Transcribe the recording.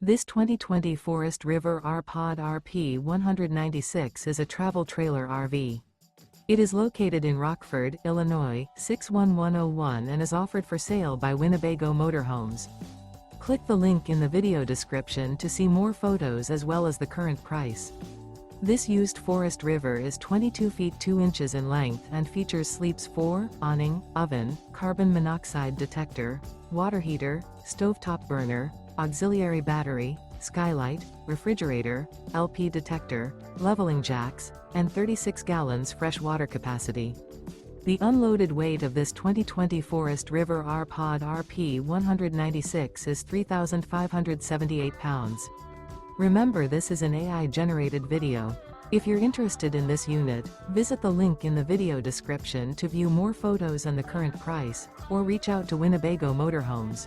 This 2020 Forest River R-Pod RP196 is a travel trailer RV. It is located in Rockford, Illinois, 61101 and is offered for sale by Winnebago Motorhomes. Click the link in the video description to see more photos as well as the current price. This used Forest River is 22 feet 2 inches in length and features sleeps 4, awning, oven, carbon monoxide detector, water heater, stovetop burner, auxiliary battery, skylight, refrigerator, LP detector, leveling jacks, and 36 gallons fresh water capacity. The unloaded weight of this 2020 Forest River R-Pod RP196 is 3,578 pounds. Remember, this is an AI-generated video. If you're interested in this unit, visit the link in the video description to view more photos and the current price, or reach out to Winnebago Motorhomes.